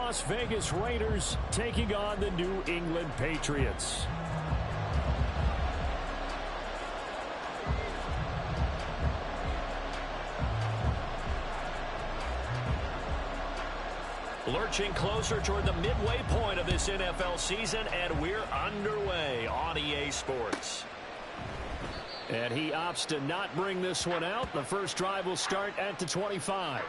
Las Vegas Raiders taking on the New England Patriots. Lurching closer toward the midway point of this NFL season, and we're underway on EA Sports. And he opts to not bring this one out. The first drive will start at the 25.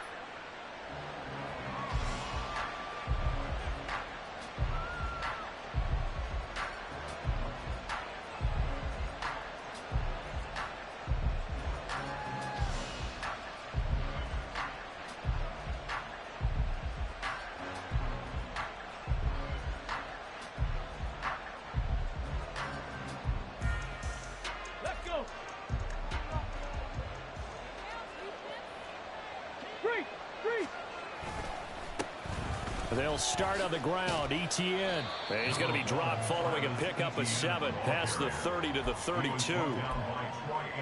They'll start on the ground. Etienne. He's going to be dropped following a pickup of 7 past the 30 to the 32.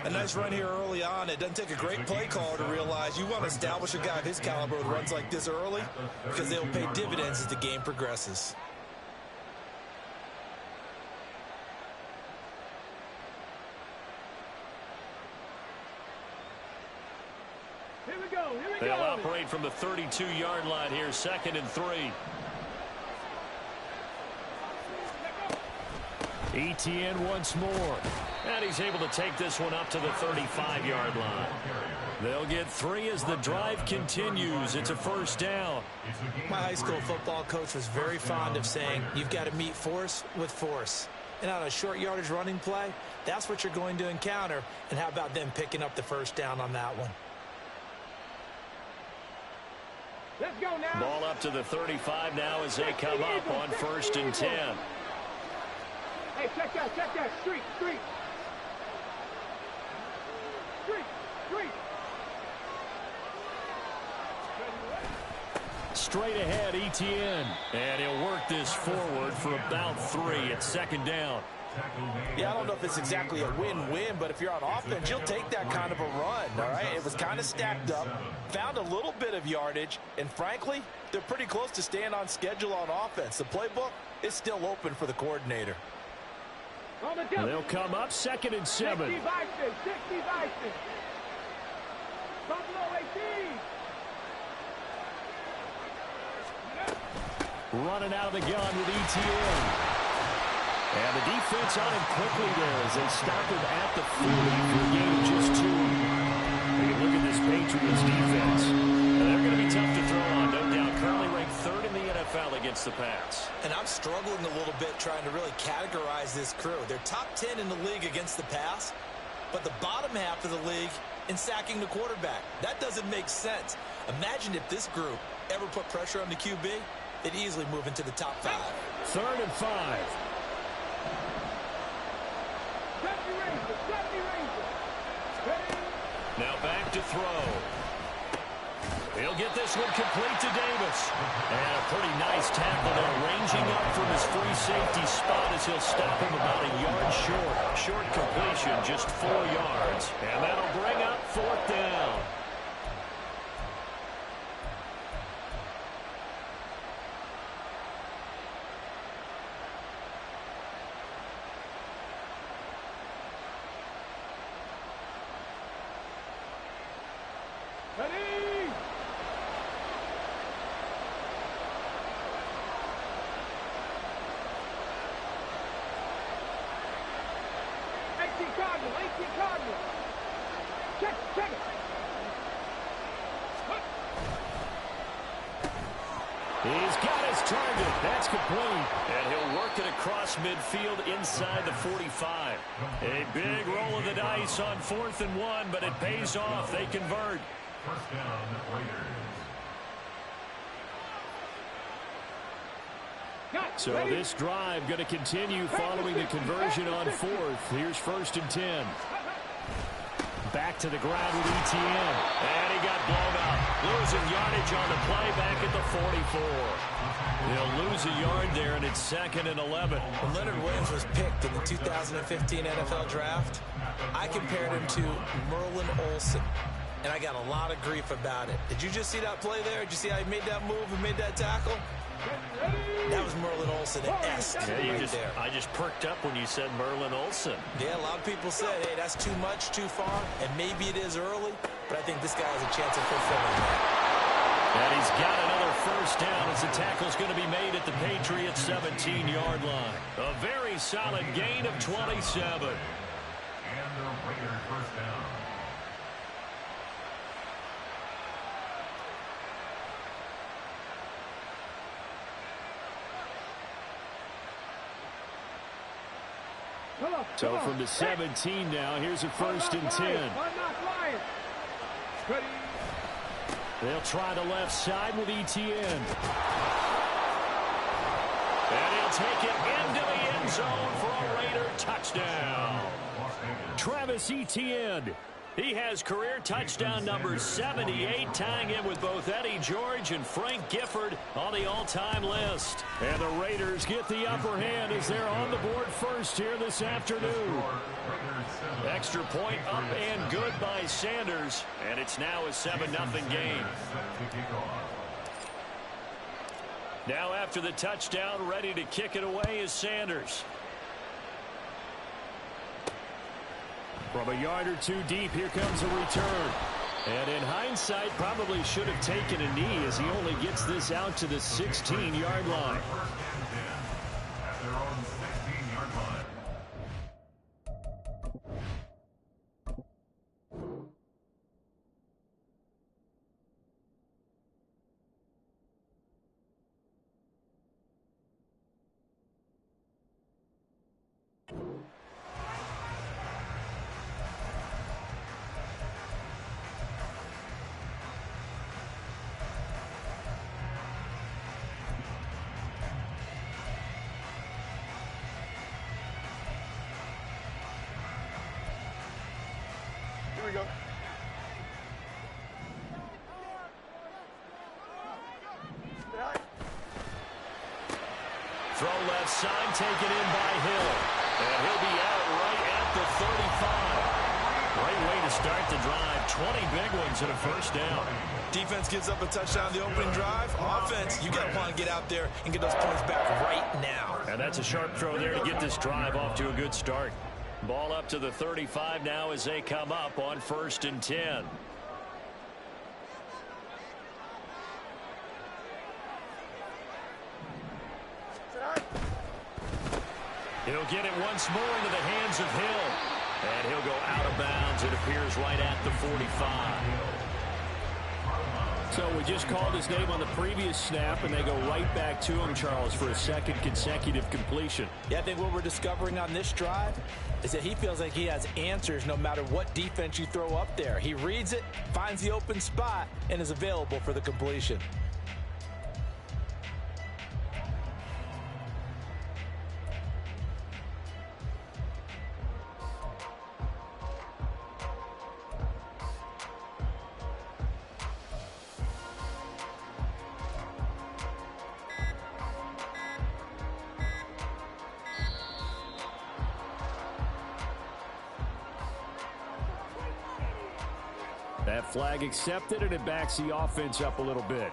A nice run here early on. It doesn't take a great play caller to realize you want to establish a guy of his caliber with runs like this early because they'll pay dividends as the game progresses. They'll operate from the 32-yard line here, 2nd and 3. Etienne once more. And he's able to take this one up to the 35-yard line. They'll get 3 as the drive continues. It's a first down. My high school football coach was very fond of saying, you've got to meet force with force. And on a short yardage running play, that's what you're going to encounter. And how about them picking up the first down on that one? Let's go now. Ball up to the 35 now as they come up on 1st and 10. Hey, check that. Street. Straight ahead, Etienne. And he'll work this forward for about 3 at 2nd down. Yeah, I don't know if it's exactly a win-win, but if you're on offense, you'll take that kind of a run, all right? It was kind of stacked up, found a little bit of yardage, and frankly, they're pretty close to staying on schedule on offense. The playbook is still open for the coordinator. They'll come up 2nd and 7. 60 Bison. Buffalo 18. Running out of the gun with Etienne. And the defense on him quickly there as they stop him at the 40 for a gain of just 2. You look at this Patriots defense. They're going to be tough to throw on, no doubt. Currently ranked 3rd in the NFL against the pass. And I'm struggling a little bit trying to really categorize this crew. They're top 10 in the league against the pass, but the bottom half of the league in sacking the quarterback. That doesn't make sense. Imagine if this group ever put pressure on the QB, they'd easily move into the top 5. 3rd and 5. Now back to throw. He'll get this one complete to Davis. And a pretty nice tackle there, ranging up from his free safety spot as he'll stop him about a yard short. Short completion, just 4 yards. And that'll bring up 4th down. Cardinal. Check it. He's got his target. That's complete. And he'll work it across midfield inside the 45. A big roll of the dice on 4th and 1, but it pays off. They convert. First down, Raiders. So this drive going to continue following the conversion on 4th. Here's 1st and 10. Back to the ground with Etienne. And he got blown out. Losing yardage on the play back at the 44. He'll lose a yard there, and it's 2nd and 11. When Leonard Williams was picked in the 2015 NFL Draft, I compared him to Merlin Olsen. And I got a lot of grief about it. Did you just see that play there? Did you see how he made that move and made that tackle? Merlin Olsen-esque there. I just perked up when you said Merlin Olsen. Yeah, a lot of people said, hey, that's too much, too far, and maybe it is early, but I think this guy has a chance of fulfilling that. And he's got another first down as the tackle's going to be made at the Patriots' 17-yard line. A very solid gain of 27. And the Raiders first down. So from the 17 now, here's a first and 10. They'll try the left side with Etienne. And he'll take it into the end zone for a Raider touchdown. Travis Etienne. He has career touchdown number 78, tying in with both Eddie George and Frank Gifford on the all-time list. And the Raiders get the upper hand as they're on the board first here this afternoon. Extra point up and good by Sanders, and it's now a 7-0 game. Now after the touchdown, ready to kick it away is Sanders. From a yard or two deep, here comes a return. And in hindsight, probably should have taken a knee as he only gets this out to the 16-yard line. At their own 16-yard line. Here we go. Throw left side, taken in by Hill. And he'll be out right at the 35. Great way to start the drive. 20 big ones and a first down. Defense gives up a touchdown the opening drive. Offense, you got to want to get out there and get those points back right now. And that's a sharp throw there to get this drive off to a good start. Ball up to the 35 now as they come up on first and 10. He'll get it once more into the hands of Hill. And he'll go out of bounds, it appears, right at the 45. So we just called his name on the previous snap, and they go right back to him, Charles, for a second consecutive completion. Yeah, I think what we're discovering on this drive is that he feels like he has answers no matter what defense you throw up there. He reads it, finds the open spot, and is available for the completion. That flag accepted, and it backs the offense up a little bit.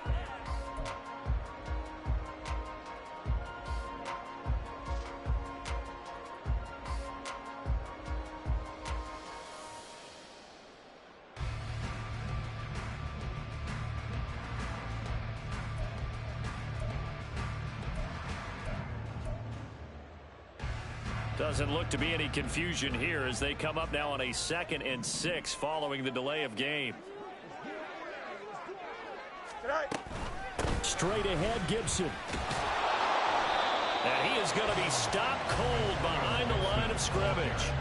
Doesn't look to be any confusion here as they come up now on a 2nd and 6 following the delay of game. Straight ahead, Gibson. And he is going to be stopped cold behind the line of scrimmage.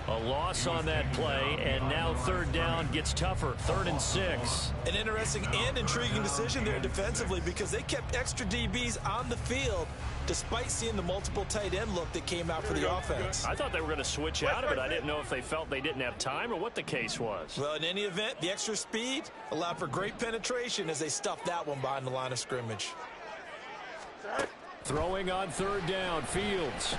A loss on that play, and now 3rd down gets tougher. 3rd and 6. An interesting and intriguing decision there defensively because they kept extra DBs on the field despite seeing the multiple tight end look that came out for the offense. I thought they were going to switch out of it. I didn't know if they felt they didn't have time or what the case was. Well, in any event, the extra speed allowed for great penetration as they stuffed that one behind the line of scrimmage. Throwing on 3rd down, Fields.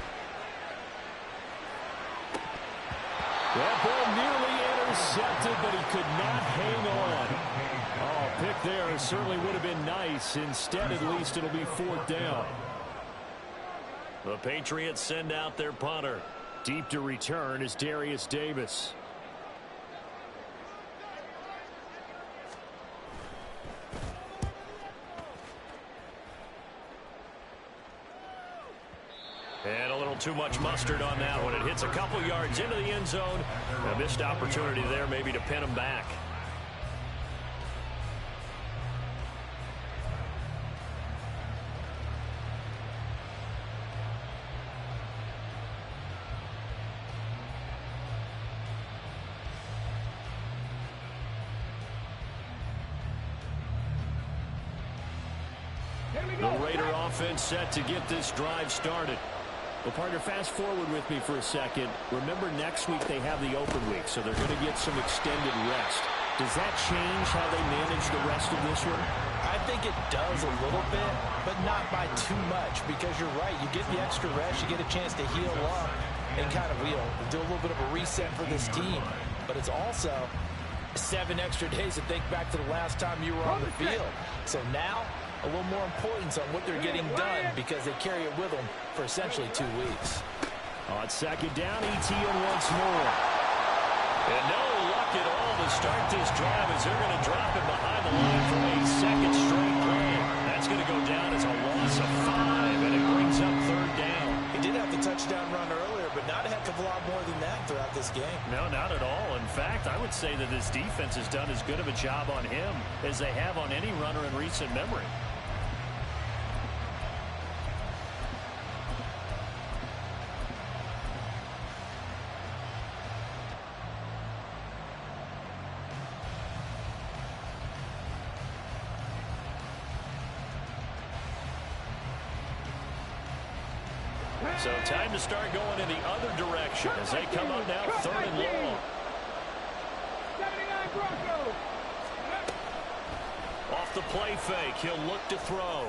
That ball nearly intercepted, but he could not hang on. Oh, pick there certainly would have been nice. Instead, at least, it'll be 4th down. The Patriots send out their punter. Deep to return is Darius Davis. And a little too much mustard on that one. It hits a couple yards into the end zone. A missed opportunity there maybe to pin him back. The Raider offense set to get this drive started. Well, partner, fast forward with me for a second. Remember, next week they have the open week, so they're going to get some extended rest. Does that change how they manage the rest of this one? I think it does a little bit, but not by too much, because you're right. You get the extra rest, you get a chance to heal up and kind of do a little bit of a reset for this team. But it's also 7 extra days to think back to the last time you were on the field. So now, a little more importance on what they're getting done because they carry it with them for essentially 2 weeks. On second down, ETN once more. And no luck at all to start this drive as they're going to drop it behind the line for a second straight play. That's going to go down as a loss of 5, and it brings up third down. He did have the touchdown run earlier, but not a heck of a lot more than that throughout this game. No, not at all. In fact, I would say that this defense has done as good of a job on him as they have on any runner in recent memory. So time to start going in the other direction as they come up now third and long. 79 Broncos. Off the play fake, he'll look to throw.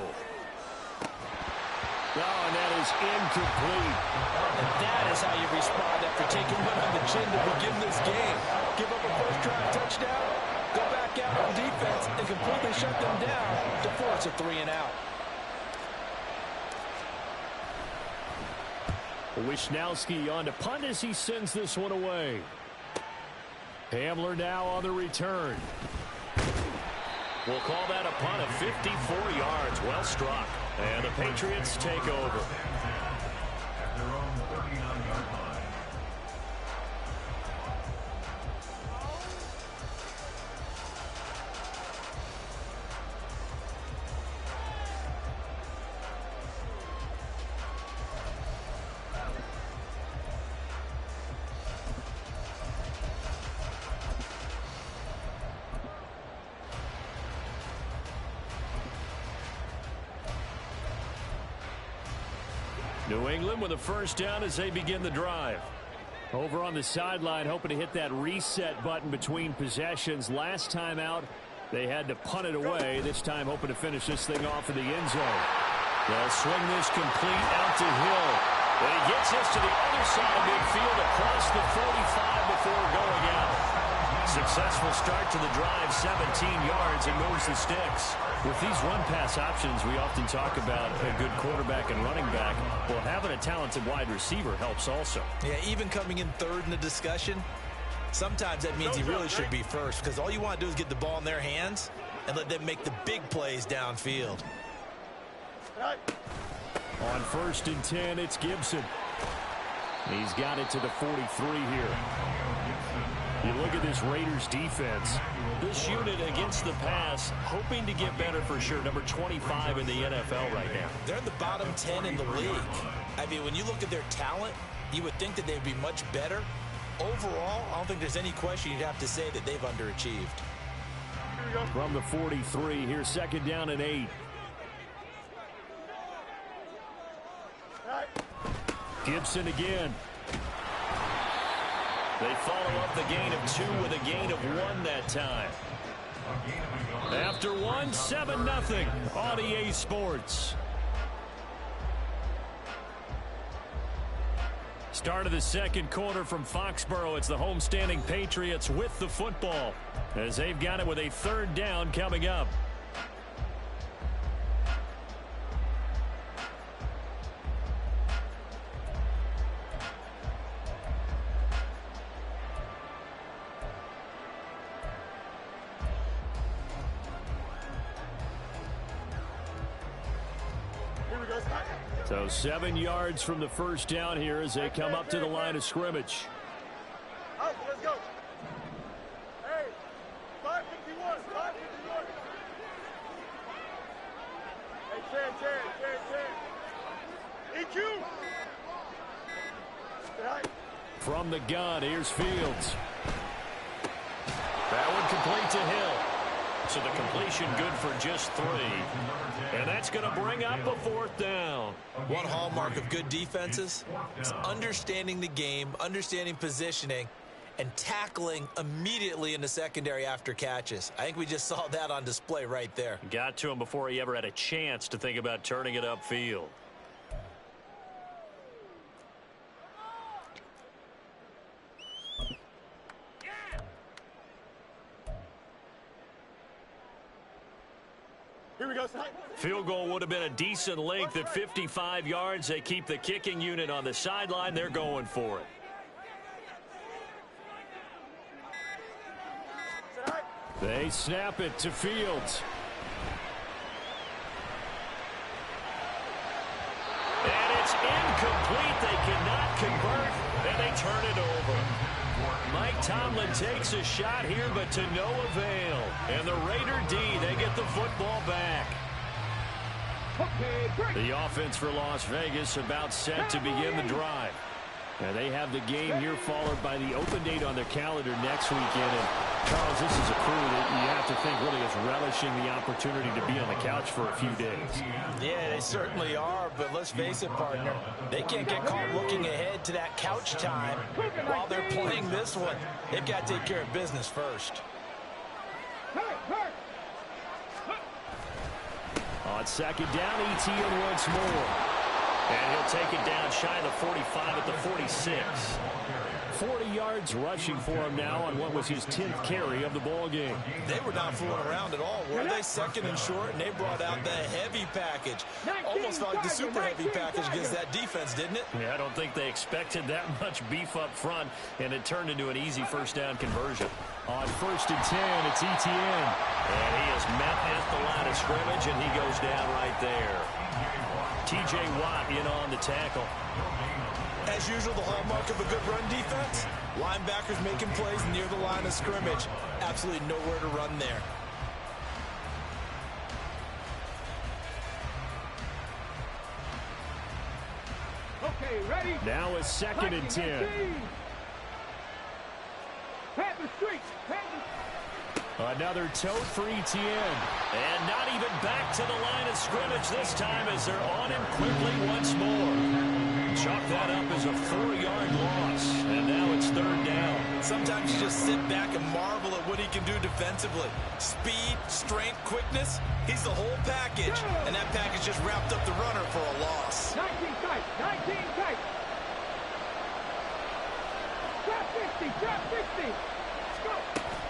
Oh, and that is incomplete. And that is how you respond after taking one on the chin to begin this game. Give up a first-drive touchdown, go back out on defense, and completely shut them down to force a 3-and-out. Wishnowski on to punt as he sends this one away. Hamler now on the return. We'll call that a punt of 54 yards. Well struck. And the Patriots take over. At their own 39-yard line. New England with a first down as they begin the drive. Over on the sideline, hoping to hit that reset button between possessions. Last time out, they had to punt it away. This time, hoping to finish this thing off in the end zone. They'll swing this complete out to Hill. And he gets this to the other side of midfield across the 45 before going out. Successful start to the drive, 17 yards, and moves the sticks. With these run-pass options, we often talk about a good quarterback and running back. Well, having a talented wide receiver helps also. Yeah, even coming in third in the discussion, sometimes that means he really should be first because all you want to do is get the ball in their hands and let them make the big plays downfield. On first and 10, it's Gibson. He's got it to the 43 here. You look at this Raiders defense. This unit against the pass, hoping to get better for sure. Number 25 in the NFL right now. They're in the bottom 10 in the league. I mean, when you look at their talent, you would think that they'd be much better. Overall, I don't think there's any question you'd have to say that they've underachieved. From the 43, here's second down and 8. Gibson again. They follow up the gain of 2 with a gain of 1 that time. After 1, 7-0 on EA Sports. Start of the second quarter from Foxborough. It's the homestanding Patriots with the football as they've got it with a third down coming up. So 7 yards from the first down here as they come up to the line of scrimmage. Let's go. Hey, 551, 551. Hey, EQ. From the gun, here's Fields. That one complete to Hill. So the completion good for just 3. And that's going to bring up a 4th down. One hallmark of good defenses is understanding the game, understanding positioning, and tackling immediately in the secondary after catches. I think we just saw that on display right there. Got to him before he ever had a chance to think about turning it upfield. Here we go, Field goal would have been a decent length at 55 yards. They keep the kicking unit on the sideline. They're going for it. They snap it to Fields. And it's incomplete. They cannot convert, and they turn it over. Mike Tomlin takes a shot here, but to no avail. And the Raider D, they get the football back. The offense for Las Vegas about set to begin the drive. Now they have the game here followed by the open date on their calendar next weekend. And Charles, this is a crew that you have to think really is relishing the opportunity to be on the couch for a few days. Yeah, they certainly are, but let's face it, partner. They can't get caught looking ahead to that couch time while they're playing this one. They've got to take care of business first. On second down, ETN once more. And he'll take it down shy of the 45 at the 46. 40 yards rushing for him now on what was his 10th carry of the ball game. They were not fooling around at all, were they? Second and short, and they brought out the heavy package. Almost felt like the super heavy package against that defense, didn't it? Yeah, I don't think they expected that much beef up front, and it turned into an easy first down conversion. On 1st and 10, it's ETN. And he is met at the line of scrimmage, and he goes down right there. T.J. Watt in on the tackle. As usual, the hallmark of a good run defense, linebackers making plays near the line of scrimmage. Absolutely nowhere to run there. Okay, ready? Now it's 2nd and 10. Panther Street. Another tote for ETN. And not even back to the line of scrimmage this time as they're on him quickly once more. Chalk that up as a 4-yard loss. And now it's 3rd down. Sometimes you just sit back and marvel at what he can do defensively. Speed, strength, quickness. He's the whole package. And that package just wrapped up the runner for a loss. 19 tight. 19 tight. Trap 60. Trap 60. Let's go.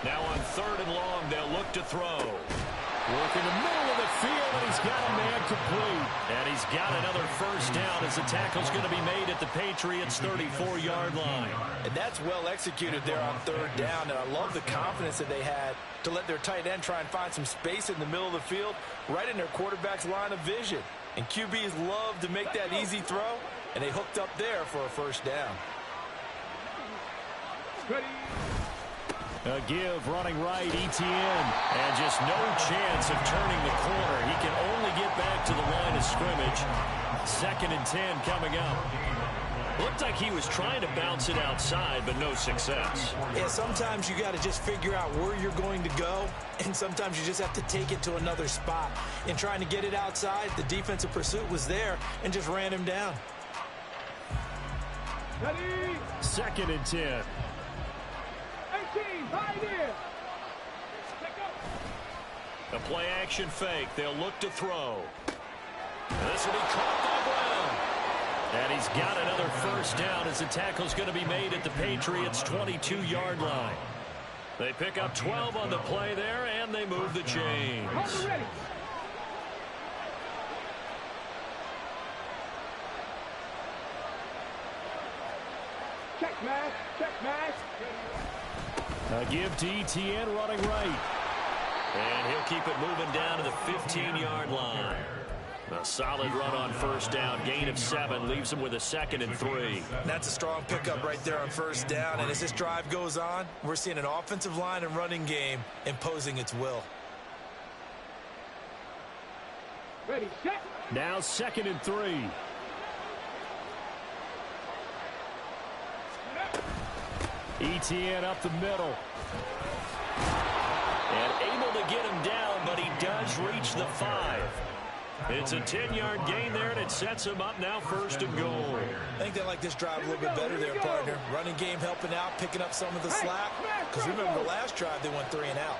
Now on 3rd and long, they'll look to throw. Work in the middle of the field, and he's got a man complete. And he's got another first down as the tackle's going to be made at the Patriots' 34-yard line. And that's well executed there on 3rd down, and I love the confidence that they had to let their tight end try and find some space in the middle of the field, right in their quarterback's line of vision. And QBs love to make that easy throw, and they hooked up there for a first down. Ready. A give running right, ETN. And just no chance of turning the corner. He can only get back to the line of scrimmage. 2nd and 10 coming up. Looked like he was trying to bounce it outside, but no success. Yeah, sometimes you got to just figure out where you're going to go, and sometimes you just have to take it to another spot. In trying to get it outside, the defensive pursuit was there and just ran him down. Ready. 2nd and 10. 18, right here. A play action fake. They'll look to throw. And this will be caught by Brown. And he's got another first down as the tackle's going to be made at the Patriots' 22-yard line. They pick up 12 on the play there, and they move the chains. Ready. Check, man. Check, man. A give to ETN running right. And he'll keep it moving down to the 15-yard line. A solid run on first down. Gain of 7 leaves him with a 2nd and 3. That's a strong pickup right there on first down. And as this drive goes on, we're seeing an offensive line and running game imposing its will. Ready, set. Now 2nd and 3. ETN up the middle. And able to get him down, but he does reach the 5. It's a 10-yard gain there, and it sets him up now 1st and goal. I think they like this drive a little bit better there, partner. Running game helping out, picking up some of the slack. Because remember the last drive, they went 3 and out.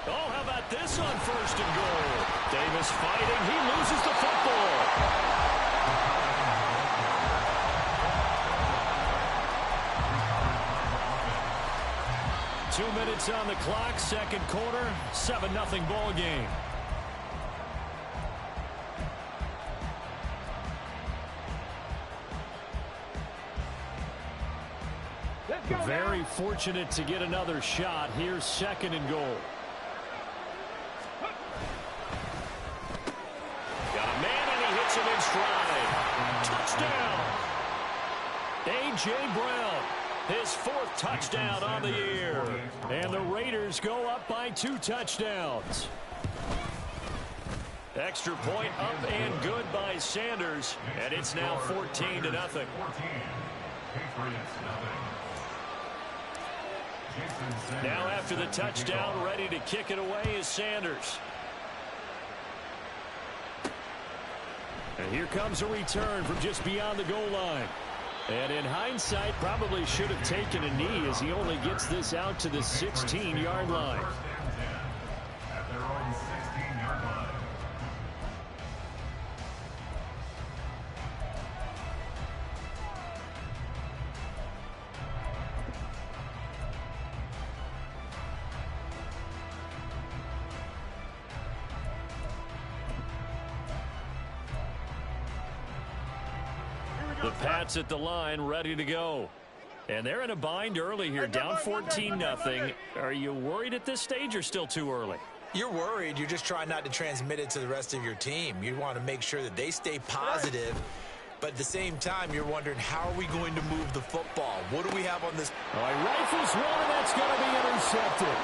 Oh, how about this on 1st and goal? Davis fighting. He loses the football. 2 minutes on the clock, 2nd quarter, 7-0 ball game. Very fortunate to get another shot. Here's 2nd and goal. Got a man and he hits him in stride. Touchdown. A.J. Brown. His 4th touchdown on the year. And the Raiders go up by 2 touchdowns. Extra point up and good by Sanders. And it's now 14-0. Now after the touchdown, ready to kick it away is Sanders. And here comes a return from just beyond the goal line. And in hindsight, probably should have taken a knee as he only gets this out to the 16-yard line. At their own 16-yard line. The Pats at the line, ready to go. And they're in a bind early here, down 14-0. Are you worried at this stage or still too early? You're worried. You're just trying not to transmit it to the rest of your team. You want to make sure that they stay positive. But at the same time, you're wondering, how are we going to move the football? What do we have on this? All right, rifles one, that's going to be intercepted.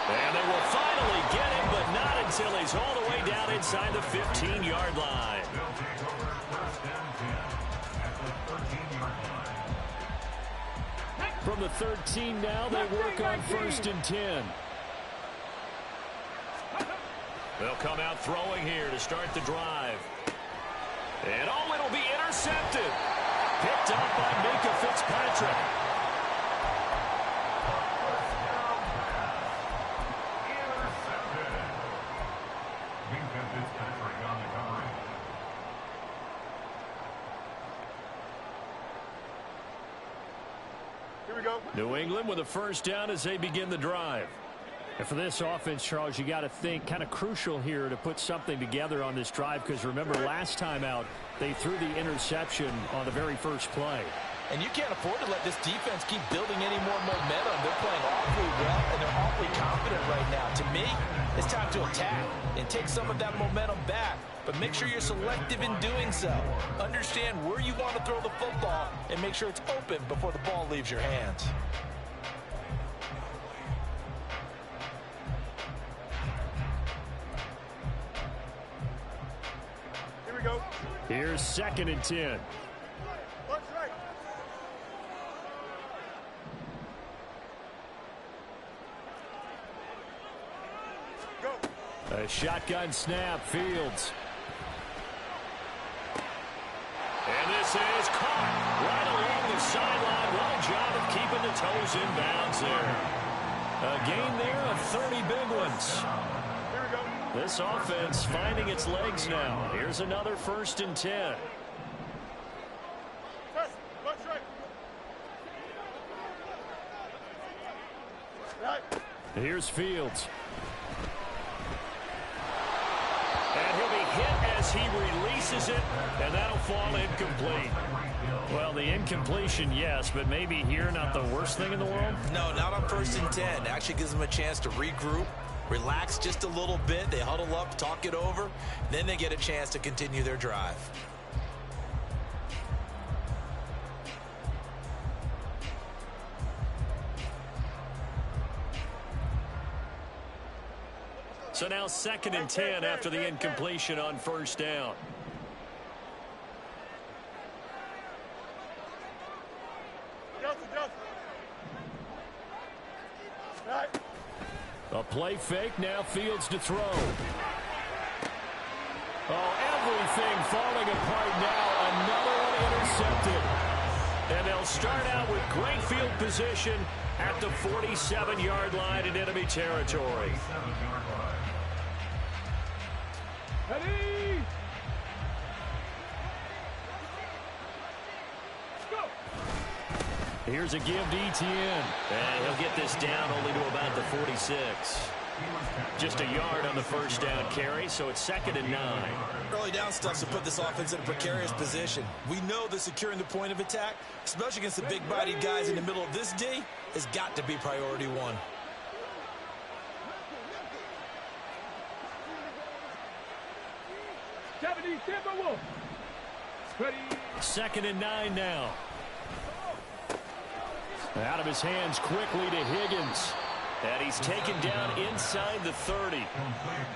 And they will finally get him, but not until he's all the way down inside the 15-yard line. From the 13 now, they work on 1st and 10. They'll come out throwing here to start the drive. And oh, it'll be intercepted. Picked up by Minka Fitzpatrick. New England with a 1st down as they begin the drive. And for this offense, Charles, you got to think kind of crucial here to put something together on this drive, because remember last time out they threw the interception on the very first play. And you can't afford to let this defense keep building any more momentum. They're playing awfully well, and they're awfully confident right now. To me, it's time to attack and take some of that momentum back. But make sure you're selective in doing so. Understand where you want to throw the football and make sure it's open before the ball leaves your hands. Here we go. Here's 2nd and 10. Watch right. Go. A shotgun snap, Fields. And this is caught right along the sideline. What a job of keeping the toes in bounds there. A gain there of 30 big ones. Here we go. This offense finding its legs now. Here's another 1st and 10. Watch right. Right. Here's Fields. And he'll be hit as as he releases it, and that'll fall incomplete. Well, the incompletion, yes, but maybe here not the worst thing in the world? No, not on 1st and 10. Actually gives them a chance to regroup, relax just a little bit. They huddle up, talk it over. Then they get a chance to continue their drive. So now 2nd and 10 after the incompletion on 1st down. A play fake, now Fields to throw. Oh, everything falling apart now. Another one intercepted. And they'll start out with great field position at the 47-yard line in enemy territory. Ready? Go. Here's a give to Etienne. And he'll get this down only to about the 46. Just a yard on the 1st down carry, so it's 2nd and 9. Early down stuff to put this offense in a precarious position. We know that securing the point of attack, especially against the big-bodied guys in the middle of this D, has got to be priority one. Ready? 2nd and 9 now. Out of his hands quickly to Higgins. And he's taken down inside the 30.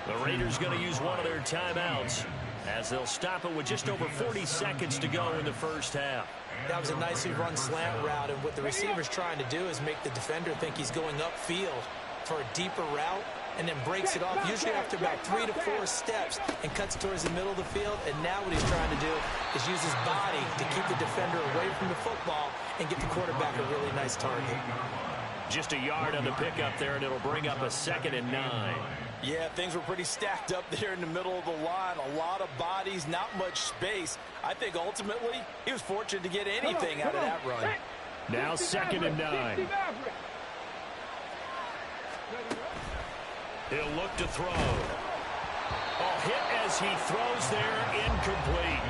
The Raiders going to use one of their timeouts as they'll stop it with just over 40 seconds to go in the 1st half. That was a nicely run slant route, and what the receiver's trying to do is make the defender think he's going upfield for a deeper route, and then breaks it off, usually after about 3 to 4 steps, and cuts towards the middle of the field. And now what he's trying to do is use his body to keep the defender away from the football and get the quarterback a really nice target. Just a yard on the pickup there, and it'll bring up a 2nd and 9. Yeah, things were pretty stacked up there in the middle of the line. A lot of bodies, not much space. I think ultimately he was fortunate to get anything out of that run. Now 2nd and 9. He'll look to throw. Oh, hit as he throws there, incomplete.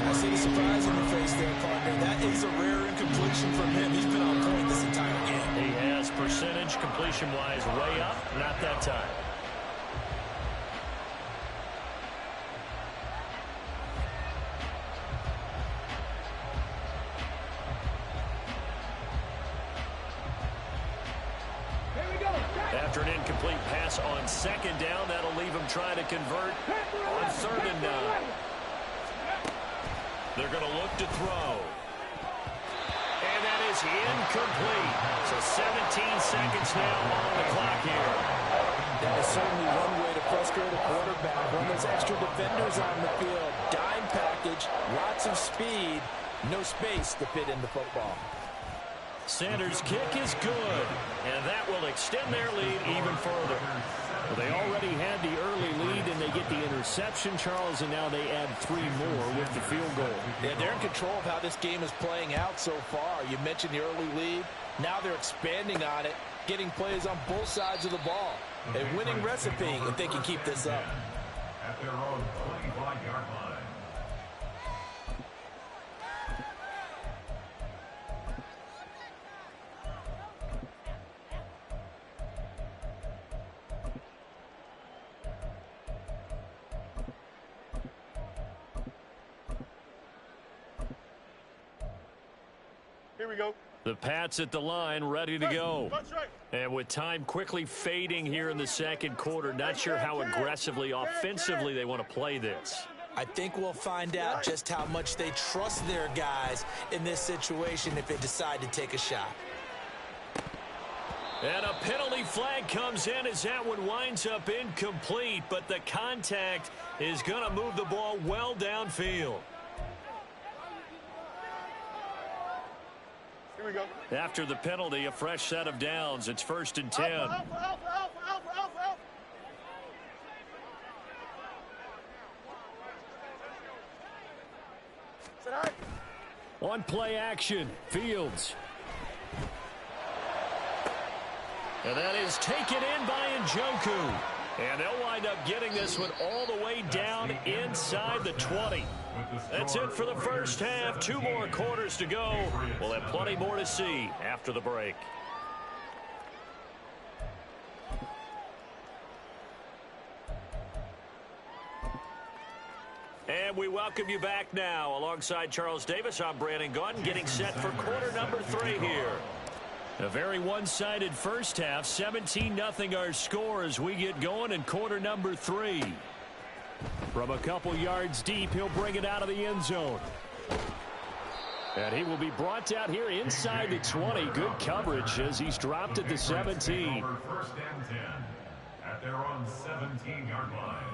I see the surprise in the face there, partner. That is a rare incompletion from him. He's been on point this entire game. He has percentage completion-wise way up, not that time. After an incomplete pass on 2nd down, that'll leave him trying to convert on 3rd and 9. They're going to look to throw. And that is incomplete. So 17 seconds now on the clock here. That is certainly one way to frustrate a quarterback. Run those extra defenders on the field. Dime package, lots of speed, no space to fit in the football. Sanders' kick is good, and that will extend their lead even further. Well, they already had the early lead, and they get the interception, Charles, and now they add 3 more with the field goal. Yeah, they're in control of how this game is playing out so far. You mentioned the early lead. Now they're expanding on it, getting plays on both sides of the ball. A winning recipe if they can keep this up. At their own 25-yard line. Here we go. The Pats at the line, ready to go. And with time quickly fading here in the 2nd quarter, not sure how aggressively, offensively they want to play this. I think we'll find out just how much they trust their guys in this situation if they decide to take a shot. And a penalty flag comes in as that one winds up incomplete, but the contact is going to move the ball well downfield. Here we go. After the penalty, a fresh set of downs. It's 1st and 10. Alpha. On play action, Fields. And that is taken in by Njoku. And they'll wind up getting this one all the way down inside the 20. That's it for the first half. 2 more quarters to go. We'll have plenty more to see after the break. And we welcome you back now. Alongside Charles Davis, I'm Brandon Gaudin, getting set for quarter number 3 here. A very one-sided first half. 17-0 our score as we get going in quarter number 3. From a couple yards deep, he'll bring it out of the end zone. And he will be brought out here inside the 20. Good coverage as he's dropped at the 17. First and 10 at their own 17-yard line.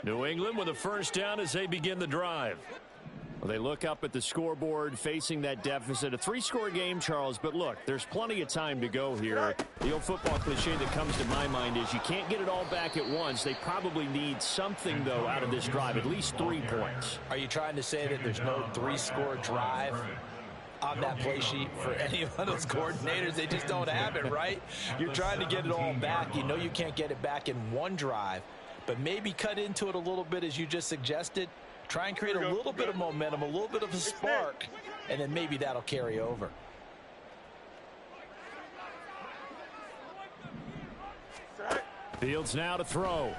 New England with a first down as they begin the drive. Well, they look up at the scoreboard facing that deficit. A 3-score game, Charles, but look, there's plenty of time to go here. The old football cliche that comes to my mind is you can't get it all back at once. They probably need something, though, out of this drive, at least 3 points. Are you trying to say that there's no 3-score drive on that play sheet for any of those coordinators? They just don't have it, right? You're trying to get it all back. You know you can't get it back in one drive. But maybe cut into it a little bit as you just suggested. Try and create a little bit of momentum, a little bit of a spark, and then maybe that'll carry over. Fields now to throw.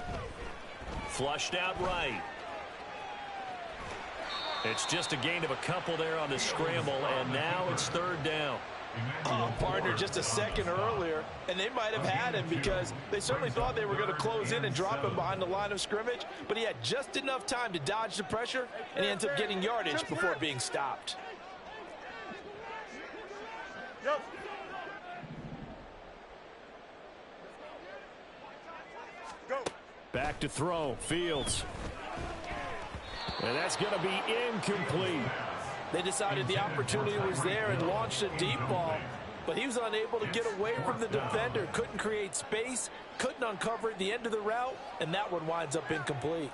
Flushed out right. It's just a gain of a couple there on the scramble, and now it's 3rd down. Oh, partner, just a second earlier, and they might have had him because they certainly thought they were going to close in and drop him behind the line of scrimmage, but he had just enough time to dodge the pressure, and he ends up getting yardage before being stopped. Back to throw. Fields. And that's going to be incomplete. They decided the opportunity was there and launched a deep ball, but he was unable to get away from the defender, couldn't create space, couldn't uncover the end of the route, and that one winds up incomplete.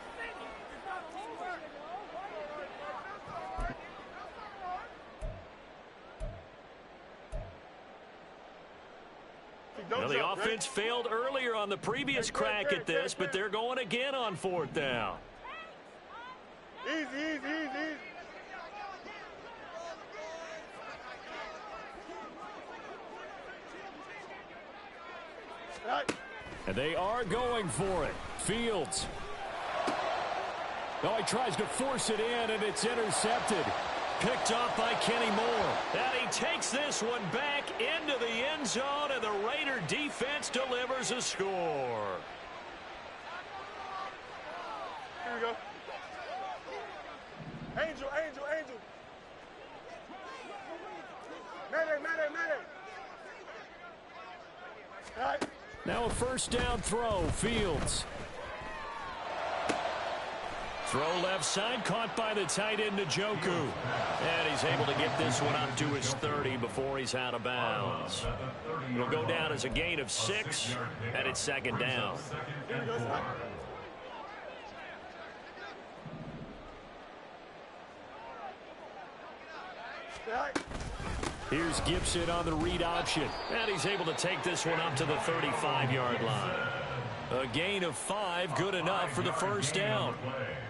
Well, the offense failed earlier on the previous crack at this, but they're going again on 4th down. Easy. And they are going for it. Fields. Oh, he tries to force it in, and it's intercepted. Picked off by Kenny Moore. And he takes this one back into the end zone, and the Raider defense delivers a score. Here we go. Angel. Mayday. All right. Now a first down throw. Fields. Throw left side, caught by the tight end, Njoku. And he's able to get this one up to his 30 before he's out of bounds. It'll go down as a gain of 6, and it's 2nd down. Here's Gibson on the read option. And he's able to take this one up to the 35-yard line. A gain of 5, good enough for the first down.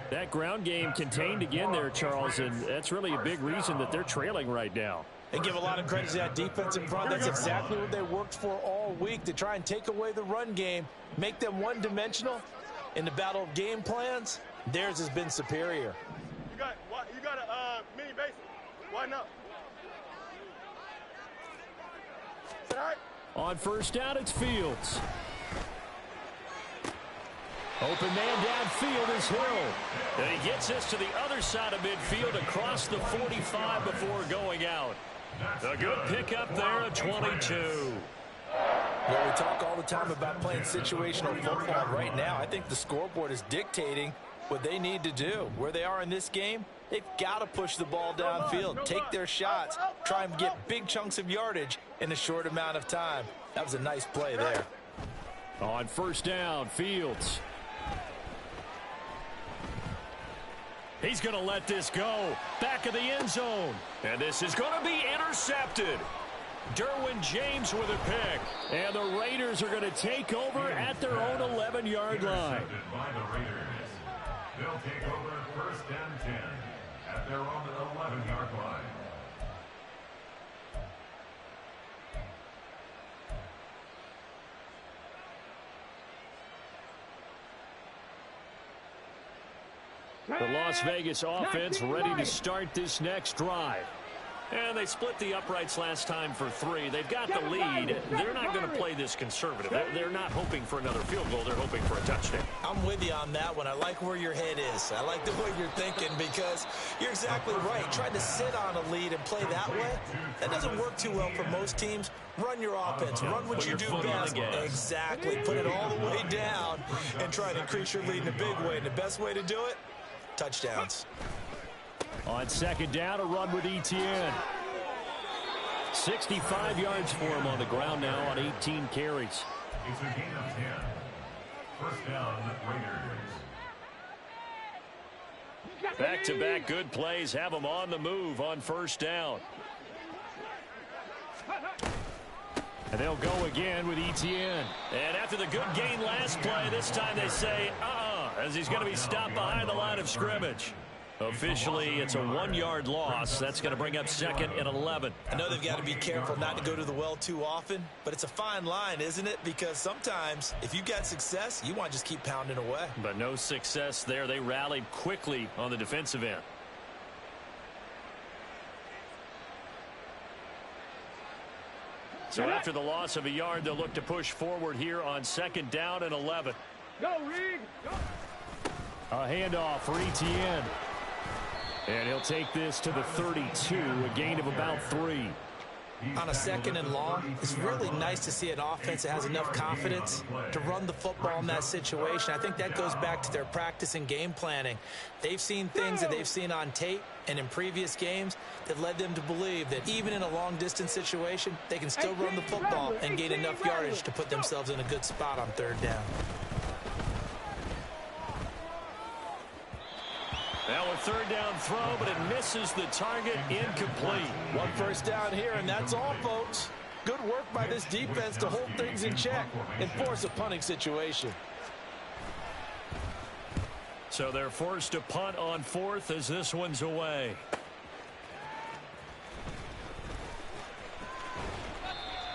That ground game contained again there, Charles, and that's really a big reason that they're trailing right now. They give a lot of credit to that defense in front. That's exactly what they worked for all week, to try and take away the run game, make them one-dimensional. In the battle of game plans, theirs has been superior. You got a mini base. Why not? On first down, it's Fields. Open man downfield is Hill. And he gets this to the other side of midfield across the 45 before going out. A good pickup there at 22. Well, we talk all the time about playing situational football. Right now, I think the scoreboard is dictating what they need to do. Where they are in this game, They've got to push the ball downfield, take their shots, try and get big chunks of yardage in a short amount of time. That was a nice play there. On first down, Fields. He's going to let this go. Back of the end zone. And this is going to be intercepted. Derwin James with a pick. And the Raiders are going to take over at their own 11-yard line. By the Raiders. They'll take over first and 10 at their own 11-yard line. The Las Vegas offense ready to start this next drive. And they split the uprights last time for 3. They've got the lead. They're not going to play this conservative. They're not hoping for another field goal. They're hoping for a touchdown. I'm with you on that one. I like where your head is. I like the way you're thinking because you're exactly right. Trying to sit on a lead and play that way, that doesn't work too well for most teams. Run your offense. Run what you do best. Exactly. Put it all the way down and try to increase your lead in a big way. And the best way to do it, touchdowns. On second down, a run with Etienne. 65 yards for him on the ground now on 18 carries. It's a gain of 10. First down, Raiders. Back-to-back good plays have them on the move on first down. And they'll go again with Etienne. And after the good gain last play, this time they say, as he's going to be stopped behind the line of scrimmage. Officially, it's a 1-yard loss. That's going to bring up second and 11. I know they've got to be careful not to go to the well too often, but it's a fine line, isn't it? Because sometimes, if you got success, you want to just keep pounding away. But no success there. They rallied quickly on the defensive end. So after the loss of a yard, they'll look to push forward here on second down and 11. Go, Reed. Go. A handoff for Etienne. And he'll take this to the 32, a gain of about 3. On a second and long, it's really nice to see an offense that has enough confidence to run the football in that situation. I think that goes back to their practice and game planning. They've seen things that they've seen on tape and in previous games that led them to believe that even in a long-distance situation, they can still run the football and gain enough yardage to put themselves in a good spot on third down. Now a third down throw, but it misses the target, incomplete. One first down here, and that's all, folks. Good work by this defense to hold things in check and force a punting situation. So they're forced to punt on fourth as this one's away.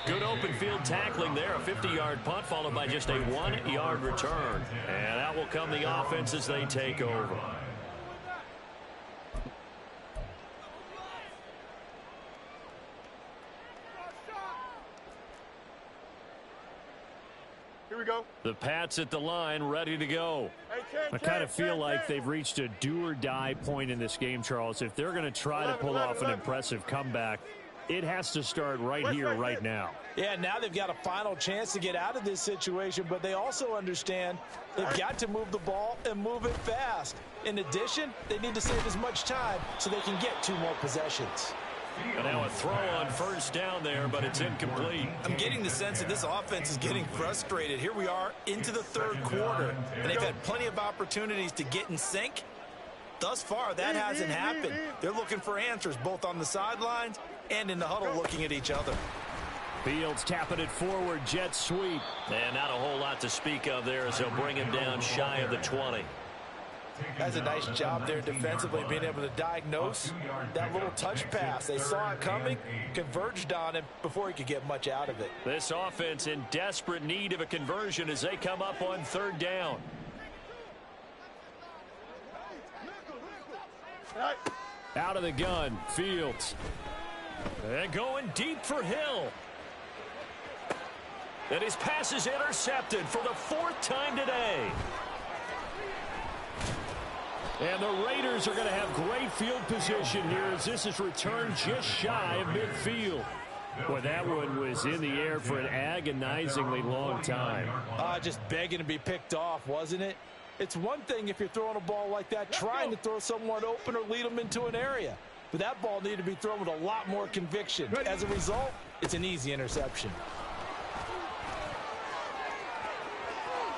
Good open field tackling there. A 50-yard punt followed by just a 1-yard return. And that will come the offense as they take over. Here we go. The Pats at the line, ready to go. I kind of feel like they've reached a do-or-die point in this game, Charles. If they're going to try to pull off an impressive comeback, it has to start right here, right now. Yeah, now they've got a final chance to get out of this situation, but they also understand they've got to move the ball and move it fast. In addition, they need to save as much time so they can get 2 more possessions. And now a throw on first down there, but it's incomplete. I'm getting the sense that this offense is getting frustrated. Here we are into the third quarter, and they've had plenty of opportunities to get in sync. Thus far, that hasn't happened. They're looking for answers both on the sidelines and in the huddle looking at each other. Fields tapping it forward, jet sweep. And not a whole lot to speak of there as they'll bring him down shy of the 20. That's a nice job there defensively, being able to diagnose that little touch pass. They saw it coming, converged on him before he could get much out of it. This offense in desperate need of a conversion as they come up on third down. Out of the gun, Fields. And going deep for Hill. And his pass is intercepted for the 4th time today. And the Raiders are going to have great field position here as this is returned just shy of midfield. Boy, that one was in the air for an agonizingly long time. Just begging to be picked off, wasn't it? It's one thing if you're throwing a ball like that, trying to throw someone open or lead them into an area. But that ball needed to be thrown with a lot more conviction. As a result, it's an easy interception.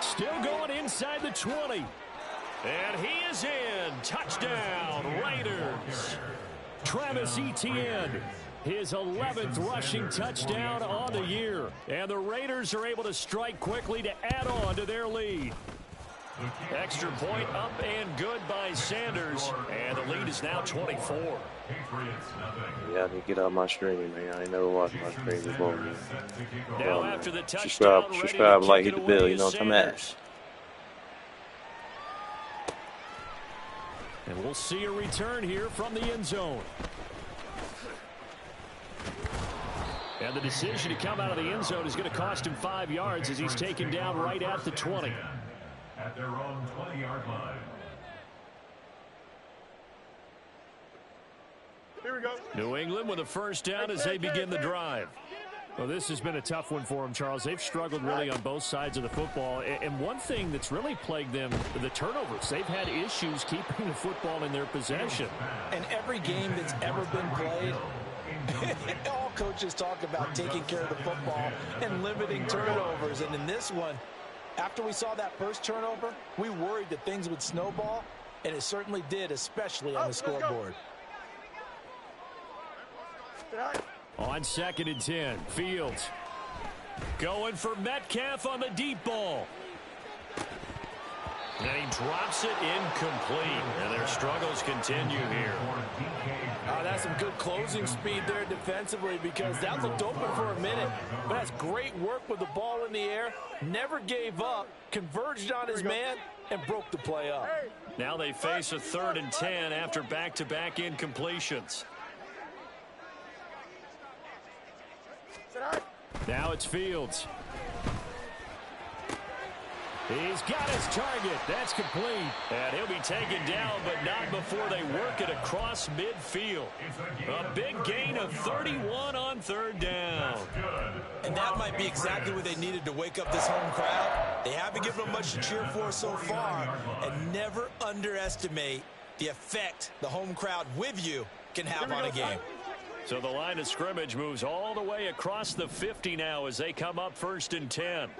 Still going inside the 20. And he is in. Touchdown, Raiders. Travis Etienne, his 11th rushing touchdown on the year. And the Raiders are able to strike quickly to add on to their lead. Extra point up and good by Sanders. And the lead is now 24. Yeah, I need to get out my streaming, man. I ain't never watched my stream before, man. Now after the touchdown, subscribe, like, hit the bell, you know what I'm at. And we'll see a return here from the end zone. And the decision to come out of the end zone is going to cost him 5 yards as he's taken down right at the 20. At their own 20-yard line. Here we go. New England with a first down as they begin the drive. Well, this has been a tough one for them, Charles. They've struggled really on both sides of the football. And one thing that's really plagued them, the turnovers. They've had issues keeping the football in their possession. And every game that's ever been played, all coaches talk about taking care of the football and limiting turnovers. And in this one, after we saw that first turnover, we worried that things would snowball, and it certainly did, especially on the scoreboard. On 2nd and 10, Fields going for Metcalf on the deep ball. And he drops it incomplete. And their struggles continue here. That's some good closing speed there defensively, because that looked open for a minute. But that's great work with the ball in the air. Never gave up, converged on his man, and broke the play up. Now they face a 3rd and 10 after back-to-back incompletions. Now it's Fields. He's got his target. That's complete. And he'll be taken down, but not before they work it across midfield. A big gain of 31 on 3rd down. And that might be exactly what they needed to wake up this home crowd. They haven't given them much to cheer for so far. And never underestimate the effect the home crowd with you can have on a game. So the line of scrimmage moves all the way across the 50 now as they come up 1st and 10.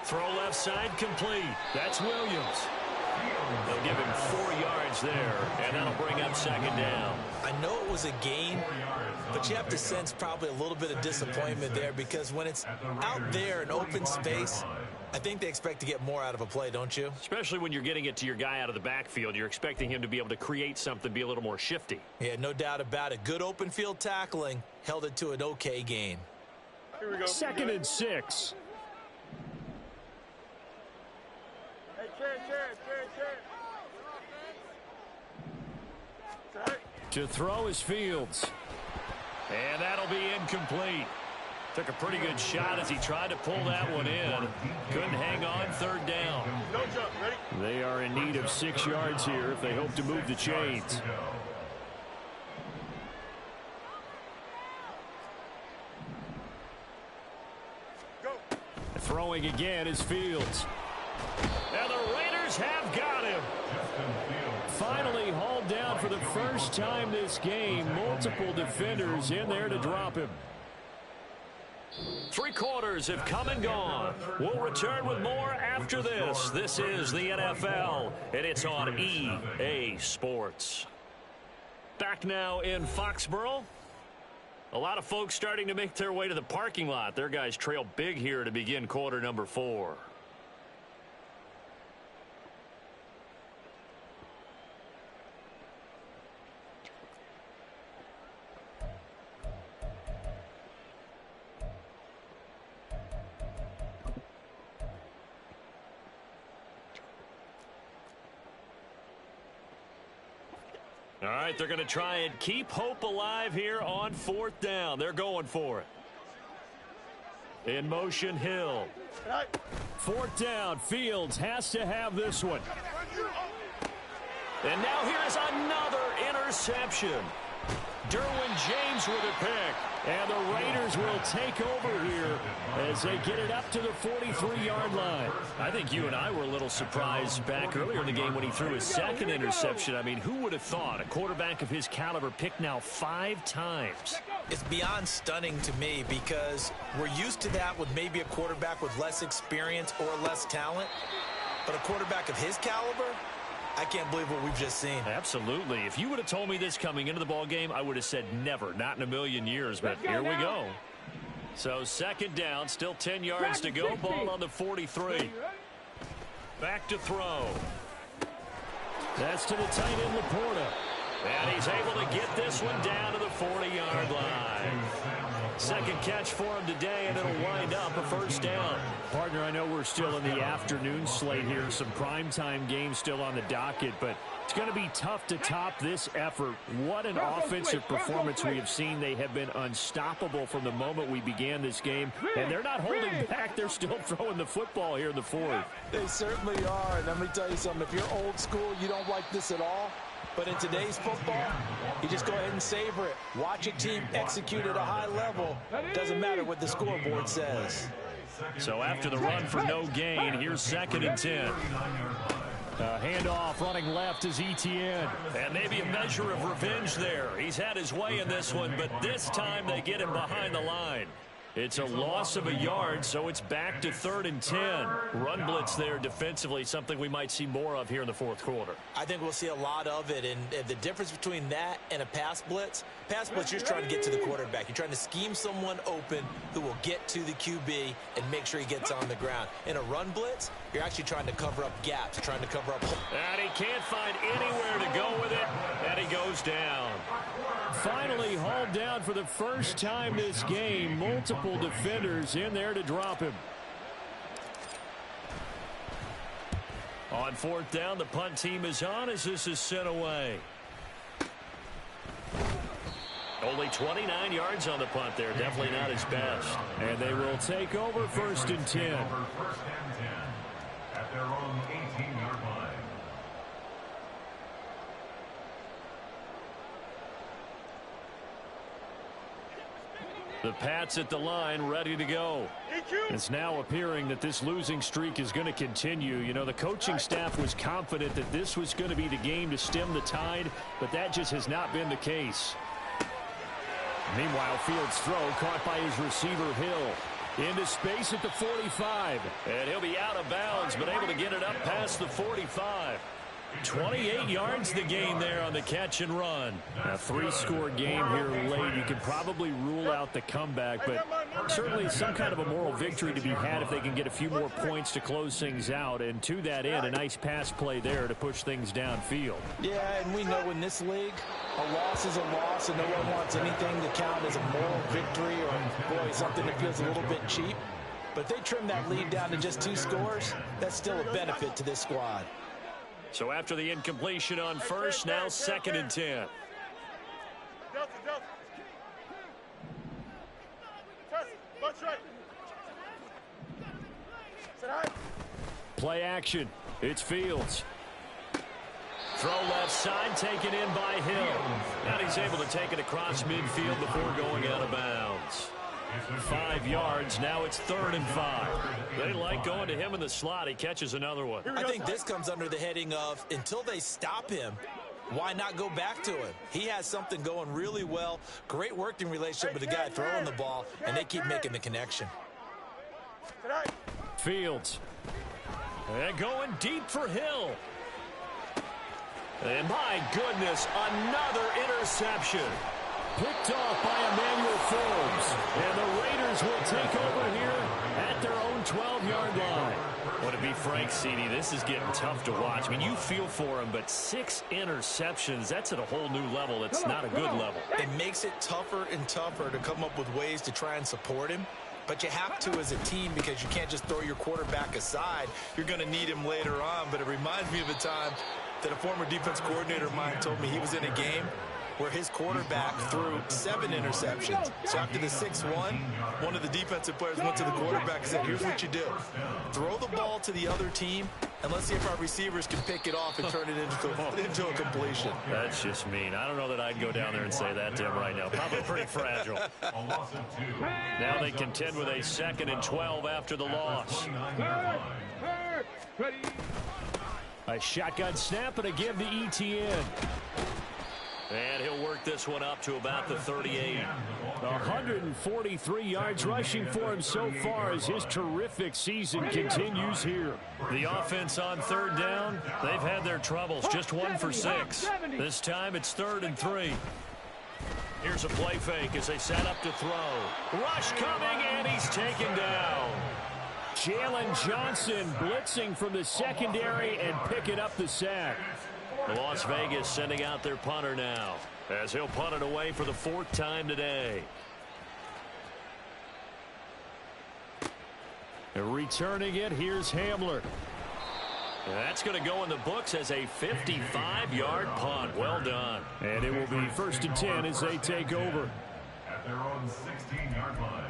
Throw left side complete. That's Williams. They'll give him 4 yards there, and that'll bring up 2nd down. I know it was a gain, but you have to sense probably a little bit of disappointment there, because when it's out there in open space, I think they expect to get more out of a play, don't you? Especially when you're getting it to your guy out of the backfield. You're expecting him to be able to create something, be a little more shifty. Yeah, no doubt about it. Good open field tackling held it to an okay gain. Here we go. 2nd and 6. Hey, Chad. To throw is Fields. And that'll be incomplete. Took a pretty good shot as he tried to pull that one in. Couldn't hang on 3rd down. No jump. Ready? They are in need of 6 yards here if they hope to move the chains. Go. Throwing again is Fields. And the Raiders have got him. Finally hauled down for the first time this game. Multiple defenders in there to drop him. 3 quarters have come and gone. We'll return with more after this. This is the NFL, and it's on EA Sports. Back now in Foxborough. A lot of folks starting to make their way to the parking lot. Their guys trail big here to begin quarter number 4. All right, they're going to try and keep hope alive here on 4th down. They're going for it. In motion, Hill. 4th down, Fields has to have this one. And now here's another interception. Derwin James with a pick. And the Raiders will take over here as they get it up to the 43-yard line. I think you and I were a little surprised back earlier in the game when he threw his second interception. I mean, who would have thought a quarterback of his caliber picked now 5 times? It's beyond stunning to me because we're used to that with maybe a quarterback with less experience or less talent. But a quarterback of his caliber, I can't believe what we've just seen. Absolutely. If you would have told me this coming into the ball game, I would have said never, not in a million years. But here we go. So second down, still 10 yards to go. Ball on the 43. Back to throw. That's to the tight end, Laporta. And he's able to get this one down to the 40-yard line. Second catch for him today, and it'll wind up a first down. Partner, I know we're still in the afternoon slate here. Some primetime games still on the docket, but it's going to be tough to top this effort. What an offensive performance we have seen. They have been unstoppable from the moment we began this game, and they're not holding back. They're still throwing the football here in the fourth. They certainly are, and let me tell you something. If you're old school, you don't like this at all. But in today's football, you just go ahead and savor it. Watch a team execute at a high level. Doesn't matter what the scoreboard says. So after the run for no gain, here's second and 10. Handoff running left is Etienne. And maybe a measure of revenge there. He's had his way in this one, but this time they get him behind the line. It's a loss of a yard, so it's back to 3rd and 10. Run blitz there defensively, something we might see more of here in the fourth quarter. I think we'll see a lot of it, and the difference between that and a pass blitz, you're just trying to get to the quarterback. You're trying to scheme someone open who will get to the QB and make sure he gets on the ground. In a run blitz, you're actually trying to cover up gaps, trying to cover up. And he can't find anywhere to go with it, and he goes down. Finally hauled down for the first time this game. Multiple defenders in there to drop him. On 4th down, the punt team is on as this is sent away. Only 29 yards on the punt there. Definitely not his best. And they will take over 1st and 10. At their own 18-yard line. The Pats at the line, ready to go. It's now appearing that this losing streak is going to continue. You know, the coaching staff was confident that this was going to be the game to stem the tide, but that just has not been the case. Meanwhile, Fields' throw caught by his receiver, Hill. Into space at the 45. And he'll be out of bounds, but able to get it up past the 45. 28 yards the gain there on the catch and run. A 3-score game here late. You can probably rule out the comeback, but certainly some kind of a moral victory to be had if they can get a few more points to close things out. And to that end, a nice pass play there to push things downfield. Yeah, and we know in this league, a loss is a loss, and no one wants anything to count as a moral victory or, boy, something that feels a little bit cheap. But if they trim that lead down to just 2 scores, that's still a benefit to this squad. So after the incompletion on first, now 2nd and 10. Play action. It's Fields. Throw left side, taken in by Hill. And he's able to take it across midfield before going out of bounds. 5 yards. Now it's 3rd and 5. They like going to him in the slot. He catches another one. I think this comes under the heading of until they stop him, why not go back to him? He has something going really well. Great working relationship with the guy throwing the ball, and they keep making the connection. Fields. And going deep for Hill. And my goodness, another interception. Picked off by Emmanuel Forbes. And the Raiders will take over here at their own 12-yard line. Well, to be frank, CD, this is getting tough to watch. I mean, you feel for him, but 6 interceptions, that's at a whole new level. It's not a good level. It makes it tougher and tougher to come up with ways to try and support him. But you have to as a team because you can't just throw your quarterback aside. You're going to need him later on. But it reminds me of a time that a former defense coordinator of mine told me he was in a game where his quarterback threw 7 interceptions. So after the 6-1, one of the defensive players went to the quarterback and said, here's what you do. Throw the ball to the other team, and let's see if our receivers can pick it off and turn it into a completion. That's just mean. I don't know that I'd go down there and say that to him right now. Probably pretty fragile. Now they contend with a 2nd and 12 after the loss. A shotgun snap and a give to ETN. And he'll work this one up to about the 38. 143 yards rushing for him so far as his terrific season continues here. The offense on 3rd down, they've had their troubles. Just 1 for 6. This time it's 3rd and 3. Here's a play fake as they set up to throw. Rush coming, and he's taken down. Jalen Johnson blitzing from the secondary and picking up the sack. Las Vegas sending out their punter now as he'll punt it away for the 4th time today. Returning it, here's Hamler. That's going to go in the books as a 55-yard punt. Well done. And it will be 1st and 10 as they take over. At their own 16-yard line.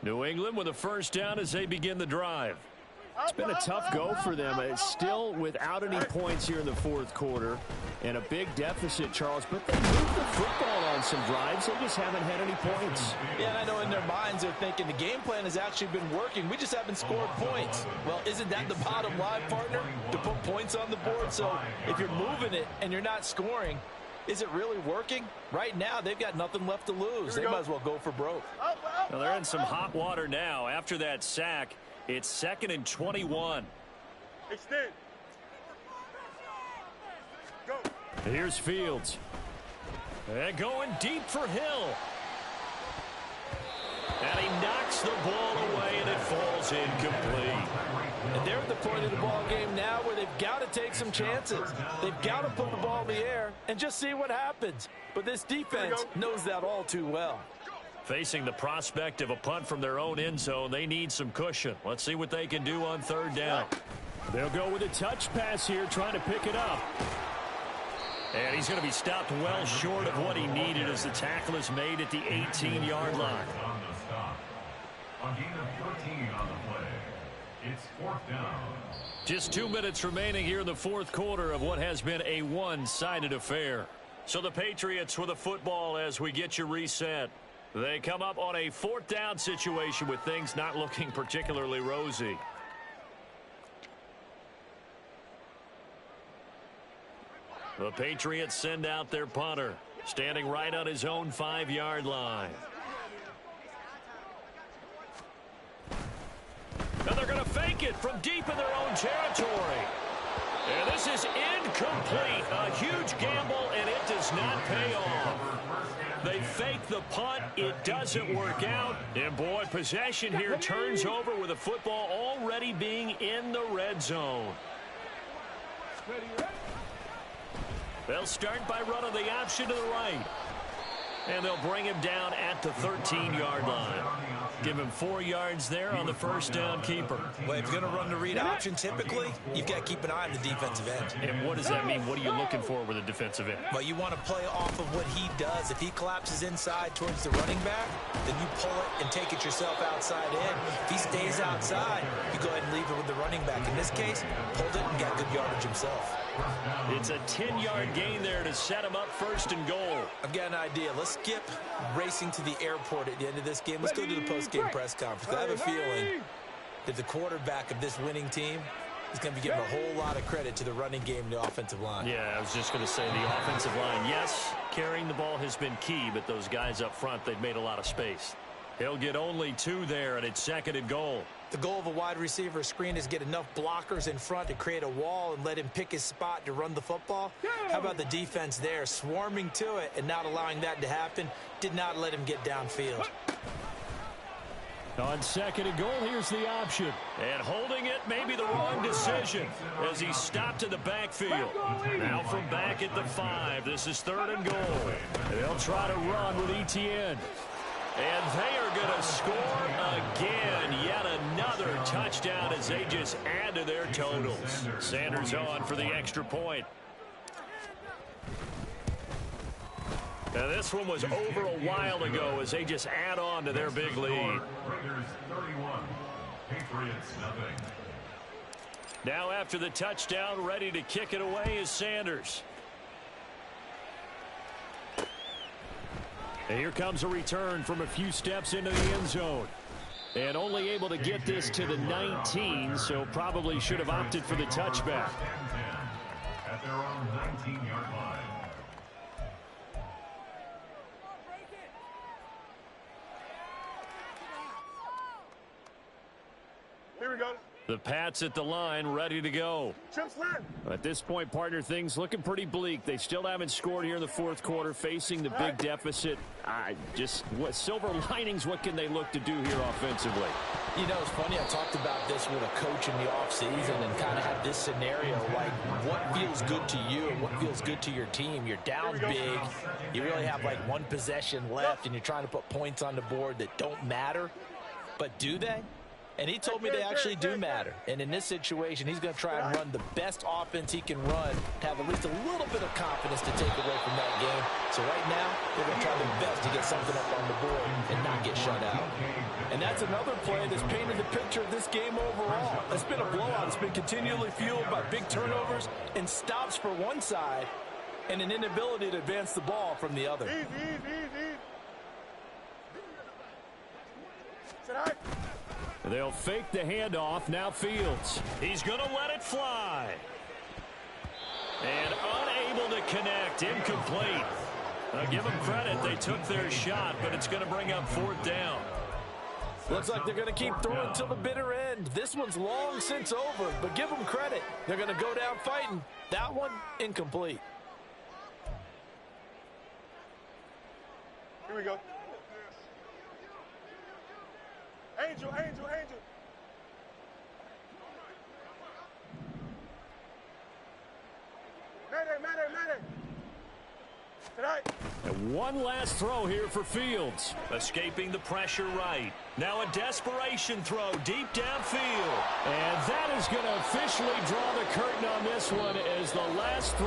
New England with a 1st down as they begin the drive. It's been a tough go for them. It's still without any points here in the 4th quarter and a big deficit, Charles, but they moved the football on some drives. They just haven't had any points. Yeah, and I know in their minds they're thinking the game plan has actually been working. We just haven't scored points. Well, isn't that the bottom line, partner? To put points on the board. So if you're moving it and you're not scoring, is it really working? Right now, they've got nothing left to lose. They might as well go for broke. Well, they're in some hot water now. After that sack, it's 2nd and 21. Extend. Go. Here's Fields. And going deep for Hill. And he knocks the ball away, and it falls incomplete. And they're at the point of the ball game now where they've got to take some chances. They've got to put the ball in the air and just see what happens. But this defense knows that all too well. Facing the prospect of a punt from their own end zone, they need some cushion. Let's see what they can do on 3rd down. They'll go with a touch pass here, trying to pick it up. And he's going to be stopped well short of what he needed as the tackle is made at the 18-yard line. On gain of 13 on the play. It's 4th down. Just 2 minutes remaining here in the 4th quarter of what has been a one-sided affair. So the Patriots with the football as we get you reset. They come up on a 4th down situation with things not looking particularly rosy. The Patriots send out their punter, standing right on his own 5-yard line. And they're going to fake it from deep in their own territory. And this is incomplete. A huge gamble, and it does not pay off. They fake the punt. It doesn't work out. And, boy, possession here turns over with the football already being in the red zone. They'll start by running the option to the right. And they'll bring him down at the 13-yard line. Give him 4 yards there on the 1st down keeper. Well, if you're going to run the read option, typically, you've got to keep an eye on the defensive end. And what does that mean? What are you looking for with a defensive end? Well, you want to play off of what he does. If he collapses inside towards the running back, then you pull it and take it yourself outside in. If he stays outside, you go ahead and leave it with the running back. In this case, pulled it and got good yardage himself. It's a 10-yard gain there to set him up 1st and goal. I've got an idea. Let's skip racing to the airport at the end of this game. Let's go to the post-game press conference. I have a feeling that the quarterback of this winning team is going to be giving a whole lot of credit to the running game and the offensive line. Yeah, I was just going to say the offensive line. Yes, carrying the ball has been key, but those guys up front, they've made a lot of space. He'll get only 2 there, and it's 2nd and goal. The goal of a wide receiver screen is get enough blockers in front to create a wall and let him pick his spot to run the football. How about the defense there, swarming to it and not allowing that to happen? Did not let him get downfield. On 2nd and goal, here's the option. And holding it may be the wrong decision as he stopped in the backfield. Now from back at the 5, this is 3rd and goal. They'll try to run with ETN. And they are going to score again. Yet another touchdown as they just add to their totals. Sanders on for the extra point. Now this one was over a while ago as they just add on to their big lead. Raiders 31, Patriots nothing. Now after the touchdown, ready to kick it away is Sanders. And here comes a return from a few steps into the end zone. And only able to get this to the 19, so probably should have opted for the touchback. At their own 19-yard line. Here we go. The Pats at the line, ready to go. Chip slant. At this point, partner, things looking pretty bleak. They still haven't scored here in the fourth quarter, facing the big deficit. What silver linings, what can they look to do here offensively? You know, it's funny, I talked about this with a coach in the offseason and kind of had this scenario, like what feels good to you and what feels good to your team. You're down big. You really have like one possession left, and you're trying to put points on the board that don't matter. But do they? And he told me they actually do matter. And in this situation, he's going to try and run the best offense he can run to have at least a little bit of confidence to take away from that game. So right now, they're going to try their best to get something up on the board and not get shut out. And that's another play that's painted the picture of this game overall. It's been a blowout. It's been continually fueled by big turnovers and stops for one side and an inability to advance the ball from the other. Easy. Tonight. They'll fake the handoff. Now Fields. He's going to let it fly. And unable to connect. Incomplete. Give them credit. They took their shot, but it's going to bring up fourth down. Looks like they're going to keep throwing till the bitter end. This one's long since over, but give them credit. They're going to go down fighting. That one, incomplete. Here we go. Angel. Mayday. Tonight. And one last throw here for Fields. Escaping the pressure right. Now a desperation throw deep downfield. And that is going to officially draw the curtain on this one as the last throw.